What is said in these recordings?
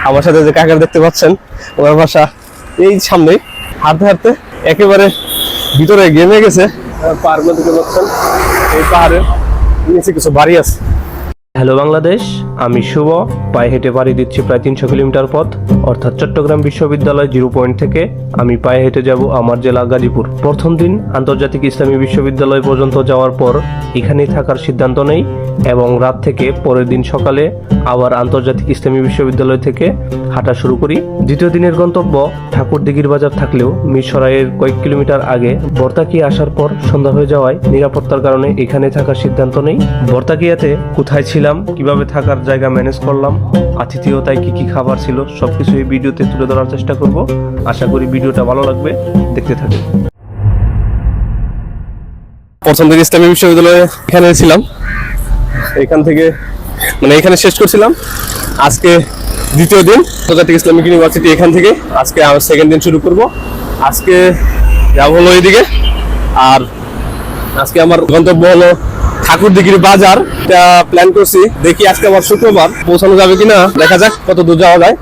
আমার সাথে যে কাকার দেখতে পাচ্ছেন ওনার বাসা এই সামনে, হাঁটতে হাঁটতে একেবারে ভিতরে গেমে গেছে। পাহাড় দেখতে পাচ্ছেন, এই পাহাড়ের নিচে কিছু বাড়ি আছে। হ্যালো বাংলাদেশ, আমি শুভ। পায়ে হেঁটে পাড়ি দিচ্ছি প্রায় 300 কিলোমিটার পথ, অর্থাৎ চট্টগ্রাম বিশ্ববিদ্যালয় 0 পয়েন্ট থেকে আমি পায়ে হেঁটে যাব আমার জেলা গাজীপুর। প্রথম দিন আন্তর্জাতিক ইসলামী বিশ্ববিদ্যালয় পর্যন্ত যাওয়ার পর এখানেই থাকার সিদ্ধান্ত নেই এবং রাত থেকে পরের দিন সকালে আবার আন্তর্জাতিক ইসলামী বিশ্ববিদ্যালয় থেকে হাঁটা শুরু করি। দ্বিতীয় দিনের গন্তব্য ঠাকুরদিঘির বাজার থাকলেও মিরসরাইয়ের কয়েক কিলোমিটার আগে। বর্তাকিয়া আসার পর সন্ধ্যা হয়ে যাওয়ায় নিরাপত্তার কারণে এখানে থাকার সিদ্ধান্ত নেই। বর্তাকিয়াতে কোথায় ছিলাম, কিভাবে থাকার জায়গা ম্যানেজ করলাম, আতিথেয়তায় কি কি খাবার ছিল, সবকিছু এই ভিডিওতে তুলে ধরার চেষ্টা করব। আশা করি ভিডিওটা ভালো লাগবে, দেখতে থাকুন। প্রথম দিন ইসলামী বিশ্ববিদ্যালয়ে এখানে ছিলাম, এখান থেকে মানে এখানে শেষ করছিলাম। আজকে দ্বিতীয় দিন আন্তর্জাতিক ইসলামিক ইউনিভার্সিটি, এখান থেকে আজকে আমার সেকেন্ড দিন শুরু করব। আজকে যাব হলো এইদিকে, আর আজকে আমার গন্তব্য হলো ঠাকুরদিঘির বাজার। এটা প্ল্যান করছি, দেখি আজকে আবার শুক্রবার পৌঁছানো যাবে কিনা, দেখা যাক কত দূর যাওয়া যায়।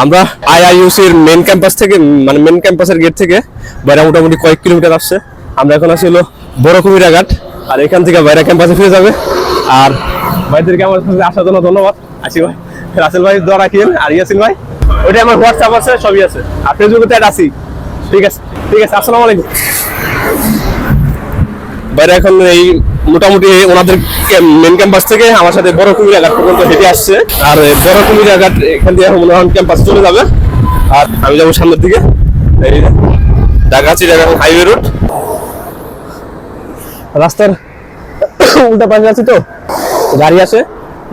আমরা আইআইইউসির মেন ক্যাম্পাস থেকে, মানে মেন ক্যাম্পাসের গেট থেকে বাইরে মোটামুটি কয়েক কিলোমিটার আসছে। আমরা এখন আছি হলো বড় কুমিরাঘাট, আর এখান থেকে বাইরে ক্যাম্পাসে ফিরে যাবে। আর ভাইদেরকে আমার সাথে আসার জন্য ধন্যবাদ। আসি ভাই, রাসেল ভাই দোয়া রাখিয়েন, আর ইয়াসিন ভাই, ওইটা আমার হোয়াটসঅ্যাপ আছে, সবই আছে, আর ফেসবুকে অ্যাড আছি। ঠিক আছে, ঠিক আছে, আসসালামু আলাইকুম। বাইরে এখন এই মোটামুটি ওনাদের মেন ক্যাম্পাস থেকে আমার সাথে বড় কুমিরাঘাট পর্যন্ত হেঁটে আসছে, আর বড় কুমিরাঘাট এখান দিয়ে মনে হয় ক্যাম্পাস চলে যাবে, আর আমি যাবো সামনের দিকে। এই ঢাকা-চিটাগাং হাইওয়ে রোড, রাস্তার উল্টা পাশে আছে তো গাড়ি আসে,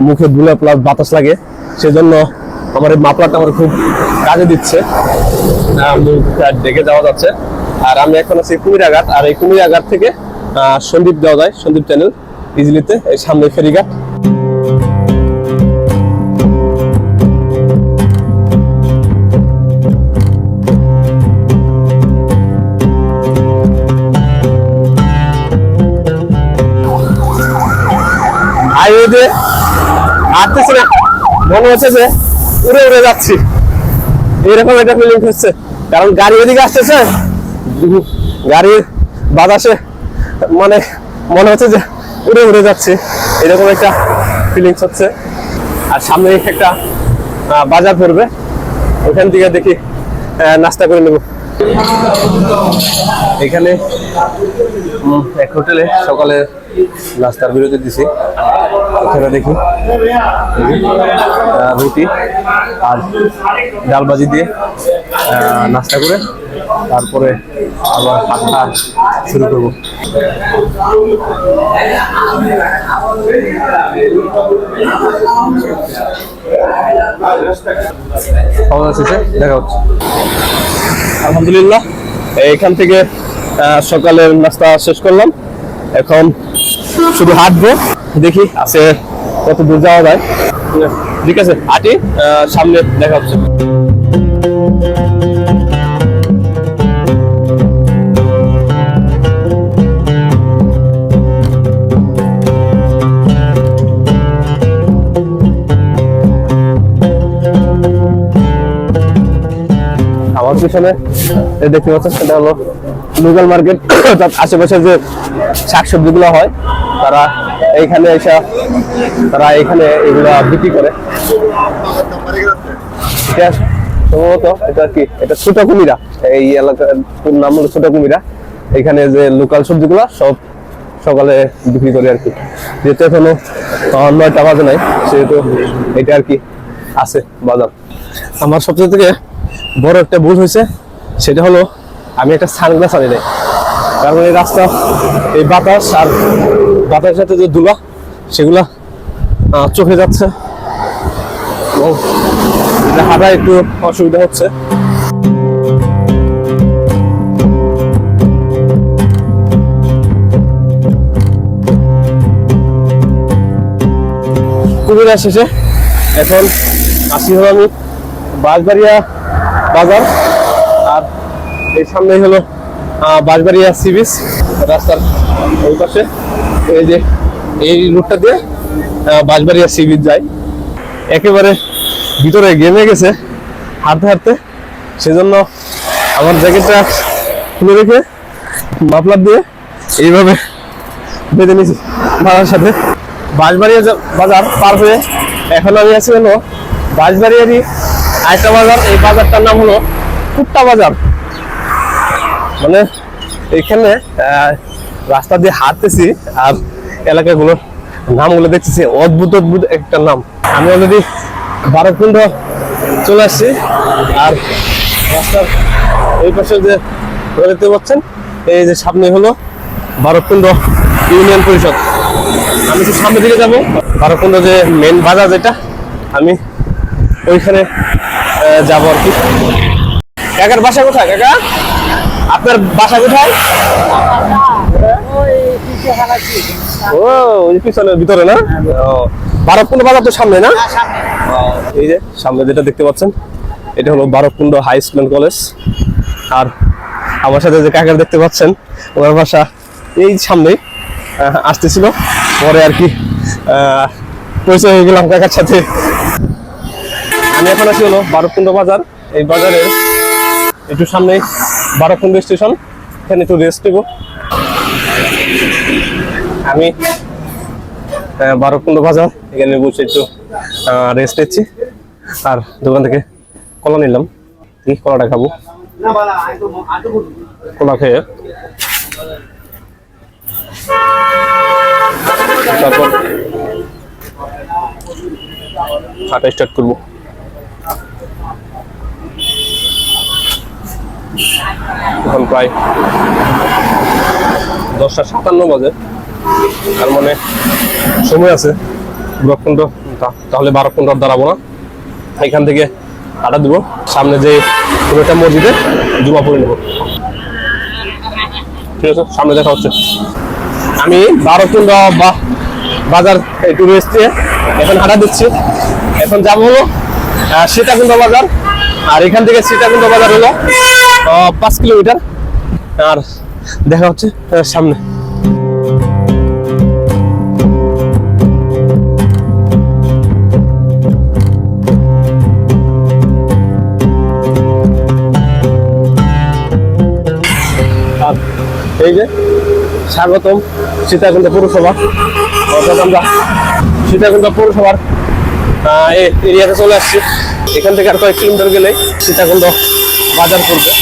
মুখে ধুলা প্লাস বাতাস লাগে, সেজন্য আমার এই মাফলারটা আমার খুব কাজে দিচ্ছে, মুখ ডেকে যাওয়া যাচ্ছে। আর আমি এখন আছি কুমিরাঘাট, আর এই কুমিরাঘাট থেকে সন্দীপ দেওয়া যায়, সন্দীপ চ্যানেল ইজিলিতে, এই সামনে ফেরিঘাট। হাইওয়েতে হাঁটতেছি না, মনে হচ্ছে যে উড়ে উড়ে যাচ্ছি, এরকম একটা ফিলিং হচ্ছে। কারণ গাড়ি এদিকে আসতেছে, গাড়ির বাতাসে মানে মনে হচ্ছে যে উড়ে উড়ে যাচ্ছে, এরকম একটা ফিলিংস হচ্ছে। আর সামনে একটা বাজার পড়বে, ওখান থেকে দেখি নাস্তা করে নেব। এখানে এক হোটেলে সকালে নাস্তার বিরতি দিছি, ওখানে দেখি রুটি আর ডাল ভাজি দিয়ে নাস্তা করে তারপরে আবার হাঁটা শুরু করবো। দেখা হচ্ছে আলহামদুলিল্লাহ। এখান থেকে সকালের নাস্তা শেষ করলাম, এখন শুধু হাঁটবো, দেখি আছে কত দূর যাওয়া যায়। ঠিক আছে, হাঁটি, সামনে দেখা হচ্ছে। আমার পিছনে দেখতে পাচ্ছেন, সেটা হলো লোকাল মার্কেট, অর্থাৎ আশেপাশে যে শাকসবজি গুলো হয় তারা এইখানে এসে তারা এখানে এগুলা বিক্রি করে। সম্ভবত এটা কি, এটা ছোট কুমিরা, এই এলাকার নাম হলো ছোট কুমিরা। এখানে যে লোকাল সবজিগুলো সব সকালে বিক্রি করে আর কি, যেহেতু এখনো 9টা বাজে নাই, সেহেতু এটা আর কি আছে বাজার। আমার সবচেয়ে থেকে বড় একটা ভুল হয়েছে, সেটা হলো আমি একটা সানগ্লাস আনি নাই। কারণ এই রাস্তা, এই বাতাস আর বাতাসের সাথে যে ধুলা, সেগুলা চোখে যাচ্ছে, হাঁটা একটু অসুবিধা হচ্ছে। কুমিরা শেষে এখন আসি হলো আমি বাঁশবাড়িয়া বাজার, আর এই সামনেই হলো বাঁশবাড়িয়া সি বিচ, রাস্তার ওই পাশে এই যে এই রুটটা দিয়ে বাঁশবাড়িয়া সি বিচ যায়। একেবারে ভিতরে গেমে গেছে হাঁটতে হাঁটতে, সেজন্য আমার জ্যাকেটটা খুলে রেখে মাফলার দিয়ে এইভাবে বেঁধে নিয়েছি বাবার সাথে। বাঁশবাড়িয়া বাজার পার হয়ে এখন আমি আছি হলো বাঁশবাড়িয়ারই আরেকটা বাজার। এই বাজারটার নাম হলো কুট্টা বাজার। মানে এইখানে রাস্তা দিয়ে হাঁটতেছি আর এলাকাগুলোর নামগুলো দেখতেছি, অদ্ভুত অদ্ভুত একটা নাম। আমি অলরেডি বারকুণ্ড চলে আসছি, আর রাস্তার এই পাশে যে দেখতে পাচ্ছেন এই যে সামনে হলো বারকুণ্ড ইউনিয়ন পরিষদ। আমি কি সামনের দিকে যাবো, বারকুণ্ড যে মেন বাজার যেটা, আমি ওইখানে যাবো আর কি। কাকার বাসা কোথায়? কাকা আপনার বাসা কোথায়? ও ওই পিছনের ভিতরে না? বারকুণ্ড বাজার তো সামনে না? এই যে সামনে যেটা দেখতে পাচ্ছেন এটা হলো বারকুণ্ড হাই স্কুল এন্ড কলেজ। আর আমার সাথে যে কাকার দেখতে পাচ্ছেন ওনার বাসা এই সামনেই, আসতেছিল পরে আর কি পরিচয় হয়ে গেলাম কাকার সাথে। আমি এখন আছি হলো বারকুণ্ড বাজার। এই বাজারের একটু সামনে বারকুণ্ড স্টেশন, এখানে একটু রেস্ট নেব আমি। বারকুণ্ড বাজার এখানে বসে একটু রেস্ট নিচ্ছি, আর দোকান থেকে কলা নিলাম। এই কলাটা খাবো, কলা খেয়ে তারপর হাঁটা স্টার্ট করবো। এখন প্রায় 10:57 বাজে, তার মানে সময় আছে। বারকুণ্ড তাহলে বারকুণ্ড আর দাঁড়াবো না, এখান থেকে হাঁটা দিব সামনে যে একটা মসজিদে জুমা পড়ে নেবো। ঠিক আছে, সামনে দেখা হচ্ছে। আমি বারকুণ্ড বাজার একটু রেস্ট নিয়ে এখন হাঁটা দিচ্ছি। এখন যাবো হলো সীতাকুণ্ড বাজার, আর এখান থেকে সীতাকুণ্ড বাজার হলো 5 কিলোমিটার। আর দেখা হচ্ছে সামনে। আর এই যে স্বাগতম সীতাকুণ্ড পৌরসভা, অর্থাৎ আমরা সীতাকুণ্ড পৌরসভার এরিয়াতে চলে আসছি। এখান থেকে আর কয়েক কিলোমিটার গেলে সীতাকুণ্ড বাজার পড়বে।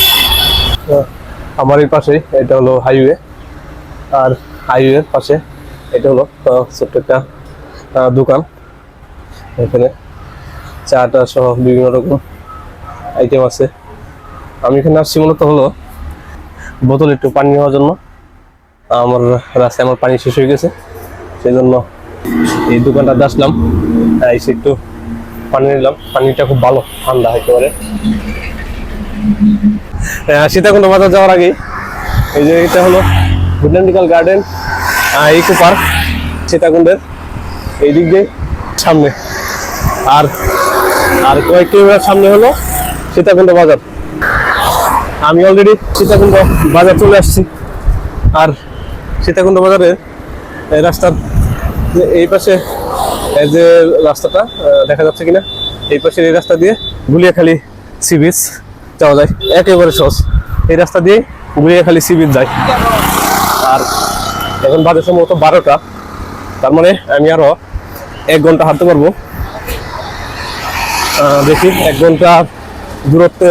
আমার এই পাশে এটা হলো হাইওয়ে, আর হাইওয়ের পাশে এটা হলো ছোট্ট একটা দোকান। এখানে চাটা সহ বিভিন্ন রকম আইটেম আছে। আমি এখানে আসছি মূলত হলো বোতলে একটু পানি নেওয়ার জন্য। আমার রাস্তায় আমার পানি শেষ হয়ে গেছে, সেই জন্য এই দোকানটাতে আসলাম, এসে একটু পানি নিলাম। পানিটা খুব ভালো, ঠান্ডা একেবারে। সীতাকুণ্ড বাজার যাওয়ার আগে এই যে এটা হলো বোটানিক্যাল গার্ডেন, ইকো পার্ক সীতাকুণ্ডের এই দিক দিয়ে সামনে। আর আর কয়েক কিলোমিটার সামনে হলো সীতাকুণ্ড বাজার। আমি অলরেডি সীতাকুণ্ড বাজার চলে আসছি। আর সীতাকুণ্ড বাজারের রাস্তার এই পাশে যে রাস্তাটা দেখা যাচ্ছে কিনা, এই পাশের এই রাস্তা দিয়ে গুলিয়াখালী সি বিচ যাওয়া যায়, একেবারে সহজ। এই রাস্তা দিয়ে গুলিয়াখালী সি বিচ যায়। আর এখন বাজে সম্ভবত 12টা, তার মানে আমি আরো 1 ঘন্টা হাঁটতে পারবো। দেখি 1 ঘন্টা দূরত্বে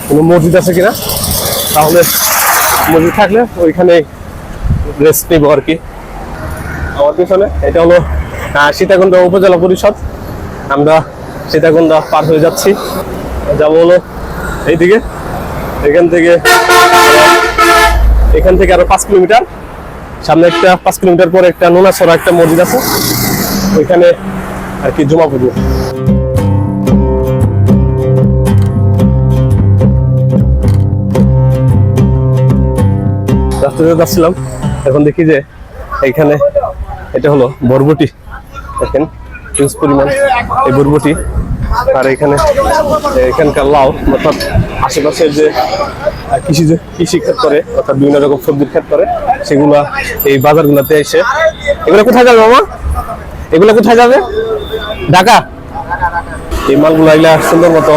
কোনো মসজিদ আছে কিনা, তাহলে মসজিদ থাকলে ওইখানে রেস্ট নিব আর কি। আমার পিছনে এটা হলো সীতাকুণ্ড উপজেলা পরিষদ। আমরা সীতাকুণ্ড পার হয়ে যাচ্ছি, যাবো হলো এইদিকে। এখান থেকে আরো 5 কিলোমিটার সামনে একটা 5 কিলোমিটার পরে একটা নোনাছড়া একটা মসজিদ আছে, ওইখানে আর কি জমা পড়বো। রাস্তাতে যাচ্ছিলাম, এখন দেখি যে এইখানে এটা হলো বরবটি। দেখেন হিউজ পরিমাণ এই বরবটি, আর এখানকার লাউ, অর্থাৎ আশেপাশের যে কৃষি ক্ষেত করে, অর্থাৎ বিভিন্ন রকম সবজির ক্ষেত করে, সেগুলা এই বাজারগুলোতে এসে। এগুলো কোথায় যাবে মামা? এগুলো কোথায় যাবে? ঢাকা। এই মালগুলো এগুলা সুন্দর মতো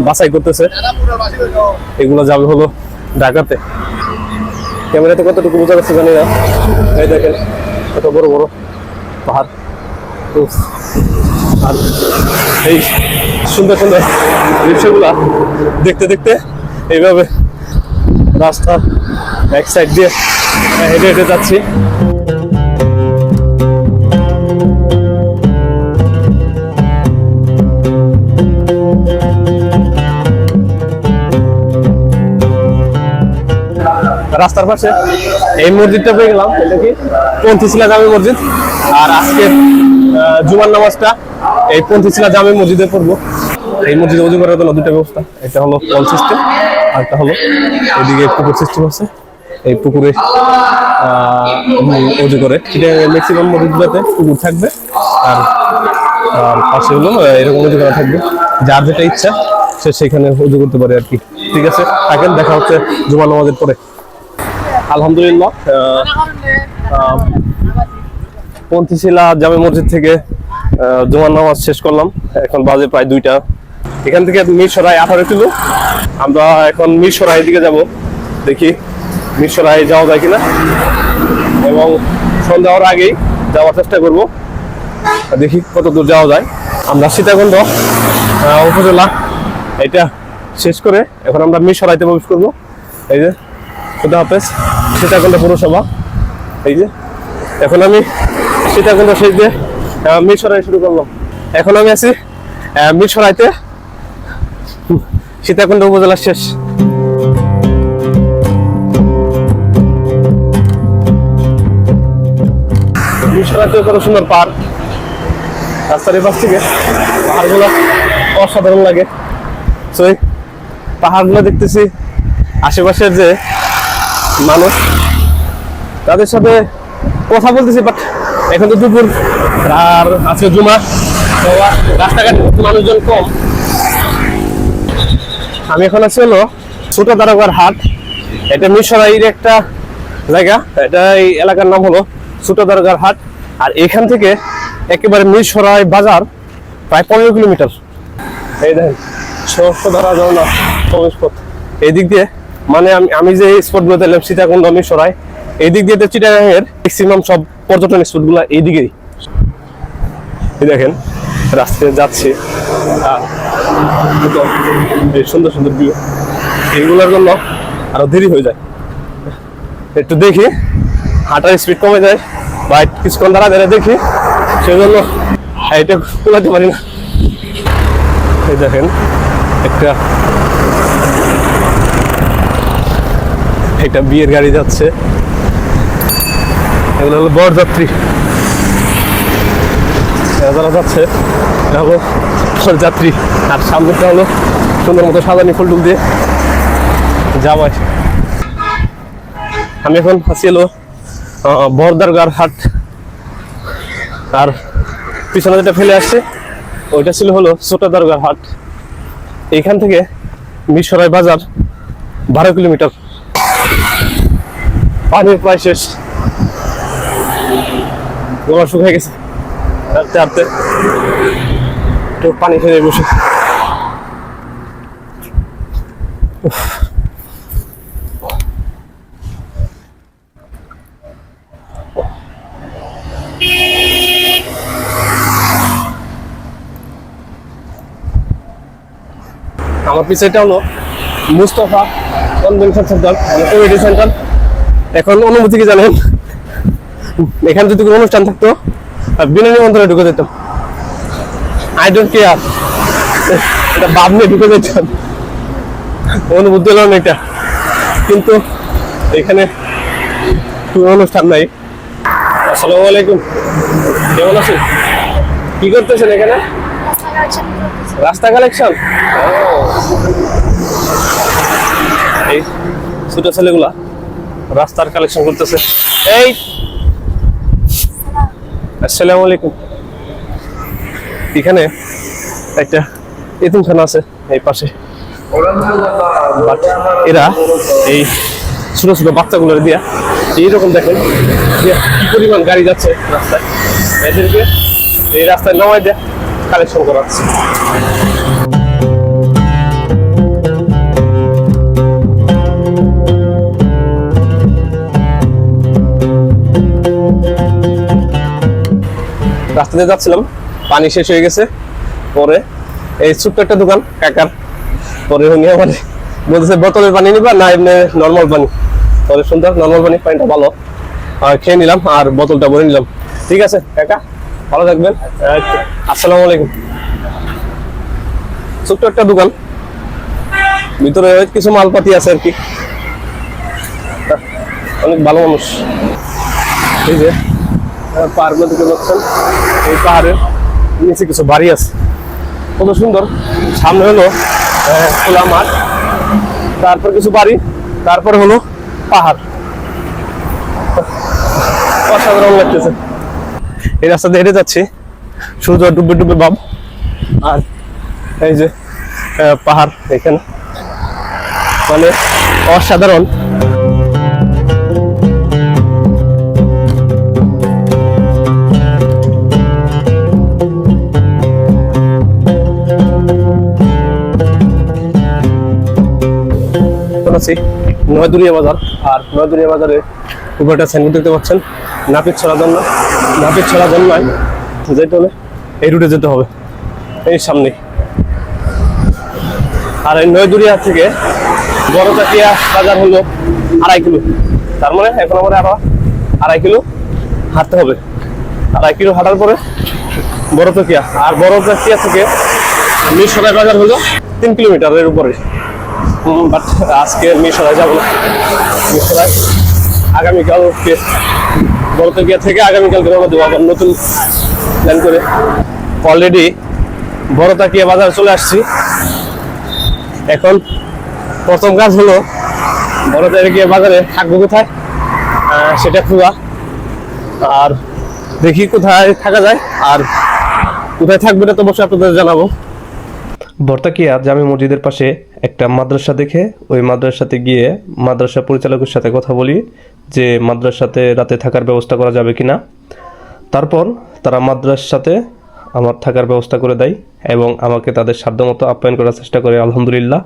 বাছাই করতেছে, এগুলো যাবে হলো ঢাকাতে। ক্যামেরাতে কতটুকু বোঝা যাচ্ছে জানি না। এই দেখেন কত বড় বড় পাহাড়, আর এই সুন্দর সুন্দর রিক্সাগুলা দেখতে দেখতে এইভাবে রাস্তার এক সাইড দিয়ে হেঁটে হেঁটে যাচ্ছি। রাস্তার পাশে এই মসজিদটা পেয়ে গেলাম, এটা কি পন্থীশিলা জামে মসজিদ। আর আজকে জুমার নামাজটা এই পন্থীশিলা জামে মসজিদে পড়বো। এই মসজিদে ওযু করার জন্য দুটো ব্যবস্থা, একটা হলো কল সিস্টেম আর একটা হলো এদিকে পুকুর সিস্টেম আছে। এই পুকুরে ওযু করে, এটা ম্যাক্সিমাম মসজিদগুলোতে পুকুর থাকবে, আর পাশে হলো এরকম ওযু করা থাকবে। যার যেটা ইচ্ছা সে সেখানে ওযু করতে পারে আর কি। ঠিক আছে, থাকেন, দেখা হচ্ছে জুমার নামাজের পরে। আলহামদুলিল্লাহ, পন্থীশিলা জামে মসজিদ থেকে জুমার নামাজ শেষ করলাম। এখন বাজে প্রায় 2টা। এখান থেকে মিরসরাই 18 কিলো। আমরা এখন মিরসরাই দিকে যাব, দেখি মিরসরাই যাওয়া যায় কিনা, এবং সন্ধ্যা হওয়ার আগেই যাওয়ার চেষ্টা করব, দেখি কত দূর যাওয়া যায়। আমরা সীতাকুণ্ড উপজেলা এটা শেষ করে এখন আমরা মিরসরাইতে প্রবেশ করব। এই যে খুদা হাফেজ, সীতাকুণ্ড পৌরসভা। এই যে এখন আমি সীতাকুণ্ড শেষ দিয়ে মিরসরাই শুরু করলাম। এখন আমি আছি মিরসরাইতে, সীতাকুণ্ড উপজেলা শেষ। মিরসরাইতে কত সুন্দর পার্ক, রাস্তার পাশ থেকে পাহাড়গুলো অসাধারণ লাগে। তো এই পাহাড়গুলো দেখতেছি, আশেপাশের যে মানুষ তাদের সাথে কথা বলতেছি, বাট এখন তো দুপুর আর আজকে জুমা, রাস্তাঘাট মানুষজন কম। আমি এখন আছি হলো ছোট দারোগার হাট। এটা মিরসরাইয়ের একটা জায়গা, এটা এই এলাকার নাম হলো ছোট দারোগার হাট। আর এখান থেকে একেবারে মিরসরাই বাজার প্রায় 15 কিলোমিটার। এই দেখেন ষষ্ঠধারা ঝর্ণা প্রবেশ পথ এই দিক দিয়ে, মানে আমি যে স্পটগুলো দেখলাম সীতাকুণ্ড, মিরসরাই, এই দিক দিয়ে চিটাগাংয়ের ম্যাক্সিমাম সব পর্যটন স্পটগুলো এই দিকেই। এই দেখেন রাস্তায় যাচ্ছে, সুন্দর সুন্দর ভিউ, এইগুলোর জন্য আরো দেরি হয়ে যায়। একটু দেখি হাঁটার স্পিড কমে যায়, বা কিছুক্ষণ দাঁড়া দাঁড়া দেখি, সেই জন্য এটা কুলাতে পারি না। এই দেখেন একটা বিয়ের গাড়ি যাচ্ছে, এগুলো হলো বরযাত্রী, যারা যাচ্ছে এটা হলো বরযাত্রী। আর সামনেটা হলো সুন্দর মতো সাজানি ফুল টুল দিয়ে যাওয়ায়। আমি এখন আছি হলো বরদারগার হাট, আর পিছনে যেটা ফেলে আসছে ওইটা ছিল হলো ছোট দারোগার হাট। এইখান থেকে মিরসরাই বাজার 12 কিলোমিটার। পানির প্রায় শেষ, গলা শুকিয়ে গেছে, হাঁটতে হাঁটতে একটু পানি খেয়ে বসে। আমার পিছনেটা হলো Mustafa convention centre, community centre. এখন অনুমতি কি জানেন, এখানে যদি কোনো অনুষ্ঠান থাকতো বিনা নিমন্ত্রণে ঢুকে যেতাম। আই ডোন্ট কেয়ার, এটা বাদ নিয়ে ঢুকে যেতাম, অনুমতি হলো না এটা। কিন্তু এখানে কোনো অনুষ্ঠান নাই। আসসালামু আলাইকুম, কেমন আছেন? কি করতেছেন এখানে? রাস্তা কালেকশন। এই ছোট ছেলেগুলা রাস্তার কালেকশন করতেছে। এই আসসালামু আলাইকুম। এখানে একটা এতিমখানা আছে এই পাশে। But এরা এই ছোট ছোট বাচ্চাগুলো দিয়া এইরকম দেখেন যে কি পরিমাণ গাড়ি যাচ্ছে রাস্তায়, এদেরকে এই রাস্তায় নামাই দেয়া কালেকশন করা হচ্ছে। রাস্তা দিয়ে যাচ্ছিলাম, পানি শেষ হয়ে গেছে। পরে এই ছোট্ট একটা দোকান কাকার, পরে উনি আমার বলতেছে বোতলের পানি নিবা না এমনি নর্মাল পানি। পরে সুন্দর নর্মাল পানি, পানিটা ভালো, খেয়ে নিলাম আর বোতলটা ভরে নিলাম। ঠিক আছে কাকা, ভালো থাকবেন। আসসালামু আলাইকুম। ছোট্ট একটা দোকান, ভিতরে কিছু মালপাতি আছে আর কি, অনেক ভালো মানুষ। এই যে পাহাড় মধ্যে দেখছেন, এই পাহাড়ের নিচে কিছু বাড়ি আছে, কত সুন্দর। সামনে হলো খোলা মাঠ, তারপর কিছু বাড়ি, তারপরে হলো পাহাড়, অসাধারণ লাগতেছে। এই রাস্তা দিয়ে হেঁটে যাচ্ছি, সূর্য ডুবে ডুবে ভাব, আর এই যে পাহাড় এখানে, মানে অসাধারণ। আছি নয়দুরিয়া বাজার, আর নয়দুরিয়া বাজারে উপরে একটা সাইনবোর্ড দেখতে পাচ্ছেন, নাপিত ছড়া জন্য। নাপিত ছড়া জন্মায় যেতে হলে এই রুটে যেতে হবে, এই সামনে। আর এই নয়দুরিয়া থেকে বড়চাকিয়া বাজার হলো 2.5 কিলো, তার মানে এখন আমার আরো 2.5 কিলো হাঁটতে হবে। 2.5 কিলো হাঁটার পরে বড়চাকিয়া, আর বড়চাকিয়া থেকে মিরসরাই বাজার হলো 3 কিলোমিটারের উপরে। বাট আজকে মিরসরাই যাবো না, মিরসরাই আগামীকালকে, বড়চাকিয়া থেকে আগামীকালকে রওনা দেবো আবার নতুন প্ল্যান করে। অলরেডি বড়চাকিয়া বাজার চলে আসছি। এখন প্রথম কাজ হলো বড়চাকিয়া বাজারে থাকবো কোথায় সেটা খোঁজা, আর দেখি কোথায় থাকা যায়, আর কোথায় থাকবে এটা তো অবশ্যই আপনাদের জানাবো। বর্তাকিয়া জামে মসজিদের পাশে একটা মাদ্রাসা দেখে ওই মাদ্রাসাতে গিয়ে মাদ্রাসা পরিচালকের সাথে কথা বলি যে মাদ্রাসাতে রাতে থাকার ব্যবস্থা করা যাবে কিনা। তারপর তারা মাদ্রাসাতে আমার থাকার ব্যবস্থা করে দেয় এবং আমাকে তাদের সাধ্যমতো আপ্যায়ন করার চেষ্টা করে, আলহামদুলিল্লাহ।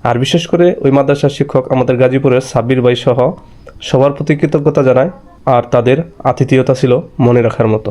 আর বিশেষ করে ওই মাদ্রাসার শিক্ষক আমাদের গাজীপুরের সাব্বির ভাই সহ সবার প্রতি কৃতজ্ঞতা জানায়, আর তাদের আতিথেয়তা ছিল মনে রাখার মতো।